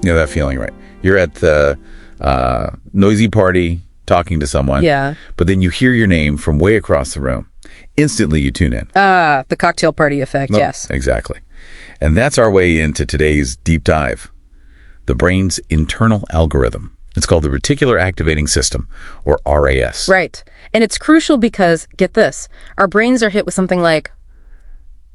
You know that feeling, right? You're at the noisy party talking to someone. Yeah. But then you hear your name from way across the room. Instantly, you tune in. The cocktail party effect, yes. Exactly. And that's our way into today's deep dive. The brain's internal algorithm. It's called the Reticular Activating System, or RAS. Right. And it's crucial because, get this, our brains are hit with something like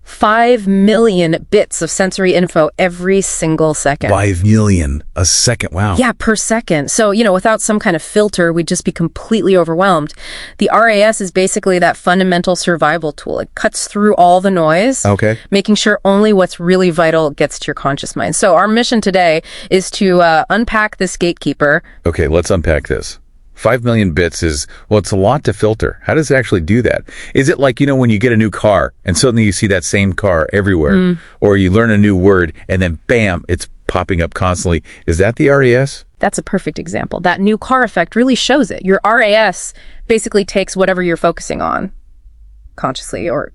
5 million bits of sensory info every single second. 5 million a second. Wow. Yeah, per second. So, without some kind of filter, we'd just be completely overwhelmed. The RAS is basically that fundamental survival tool. It cuts through all the noise, Okay. making sure only what's really vital gets to your conscious mind. So our mission today is to unpack this gatekeeper. Okay, let's unpack this. 5 million bits is, well, it's a lot to filter. How does it actually do that? Is it like, when you get a new car and suddenly you see that same car everywhere, or you learn a new word and then bam, it's popping up constantly. Is that the RAS? That's a perfect example. That new car effect really shows it. Your RAS basically takes whatever you're focusing on, consciously or,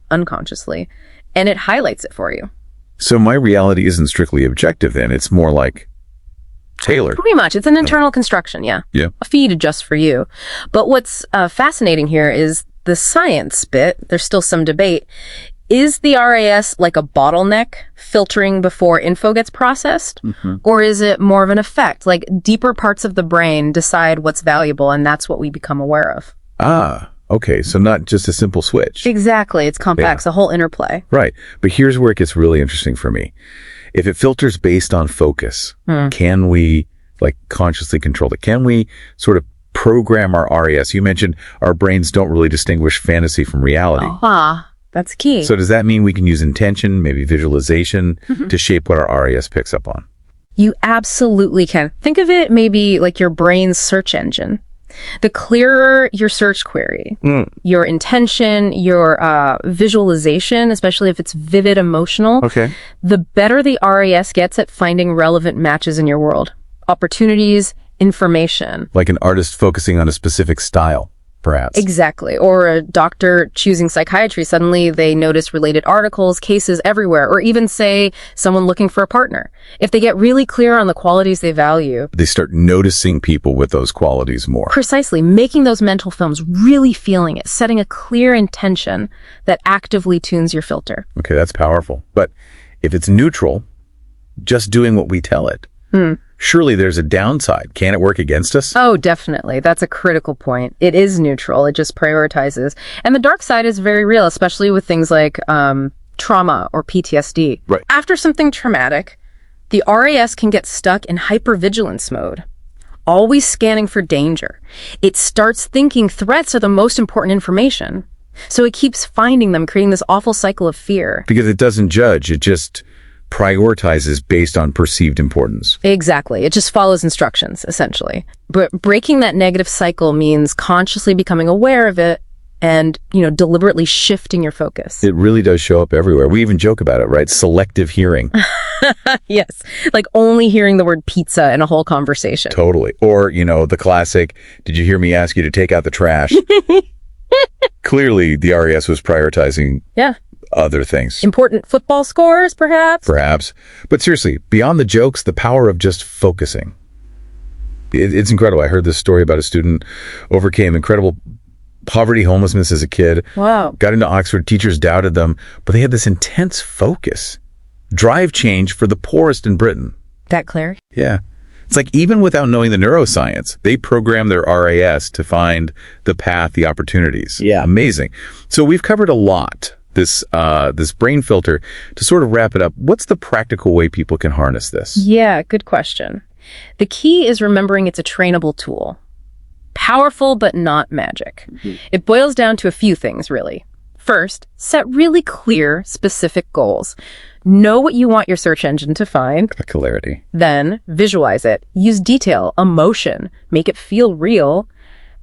unconsciously, and it highlights it for you. So my reality isn't strictly objective then. It's more like tailored. Pretty much. It's an internal construction, yeah. Yeah. A feed just for you. But what's fascinating here is the science bit. There's still some debate. Is the RAS like a bottleneck filtering before info gets processed? Or is it more of an effect? Like deeper parts of the brain decide what's valuable, and that's what we become aware of. Ah, okay. So not just a simple switch. Exactly. It's complex, a whole interplay. Right. But here's where it gets really interesting for me. If it filters based on focus, can we consciously control it? Can we sort of program our RAS? You mentioned our brains don't really distinguish fantasy from reality. That's key. So does that mean we can use intention, maybe visualization, to shape what our RAS picks up on? You absolutely can. Think of it maybe like your brain's search engine. The clearer your search query, your intention, your visualization, especially if it's vivid, emotional, the better the RAS gets at finding relevant matches in your world. Opportunities, information. Like an artist focusing on a specific style, perhaps. Exactly. Or a doctor choosing psychiatry. Suddenly they notice related articles, cases everywhere, or even say someone looking for a partner. If they get really clear on the qualities they value, they start noticing people with those qualities more. Precisely. Making those mental films, really feeling it, setting a clear intention that actively tunes your filter. Okay, that's powerful. But if it's neutral, just doing what we tell it, surely there's a downside. Can it work against us? Oh, definitely. That's a critical point. It is neutral. It just prioritizes. And the dark side is very real, especially with things like trauma or PTSD. Right. After something traumatic, the RAS can get stuck in hypervigilance mode, always scanning for danger. It starts thinking threats are the most important information. So it keeps finding them, creating this awful cycle of fear. Because it doesn't judge. It just prioritizes based on perceived importance. Exactly. It just follows instructions, essentially. But breaking that negative cycle means consciously becoming aware of it and, deliberately shifting your focus. It really does show up everywhere. We even joke about it, right? Selective hearing. Yes. Like only hearing the word pizza in a whole conversation. Totally. Or, the classic, did you hear me ask you to take out the trash? Clearly, the RAS was prioritizing other things. Important football scores, perhaps? Perhaps. But seriously, beyond the jokes, the power of just focusing. It's incredible. I heard this story about a student overcame incredible poverty, homelessness as a kid. Wow. Got into Oxford. Teachers doubted them, but they had this intense focus. Drive change for the poorest in Britain. That clear? Yeah. It's like even without knowing the neuroscience, they program their RAS to find the path, the opportunities. Yeah. Amazing. So we've covered a lot. This brain filter. To sort of wrap it up, what's the practical way people can harness this? Yeah, good question. The key is remembering it's a trainable tool. Powerful, but not magic. It boils down to a few things, really. First, set really clear, specific goals. Know what you want your search engine to find. Clarity. Then, visualize it. Use detail, emotion. Make it feel real.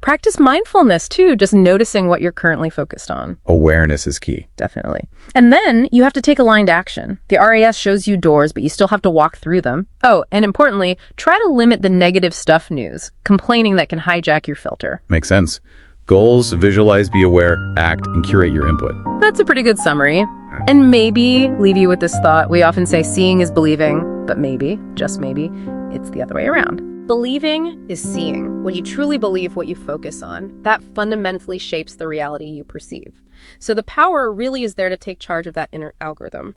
Practice mindfulness, too, just noticing what you're currently focused on. Awareness is key. Definitely. And then you have to take aligned action. The RAS shows you doors, but you still have to walk through them. Oh, and importantly, try to limit the negative stuff news, complaining that can hijack your filter. Makes sense. Goals, visualize, be aware, act, and curate your input. That's a pretty good summary. And maybe leave you with this thought. We often say seeing is believing, but maybe, just maybe, it's the other way around. Believing is seeing. When you truly believe what you focus on, that fundamentally shapes the reality you perceive. So the power really is there to take charge of that inner algorithm.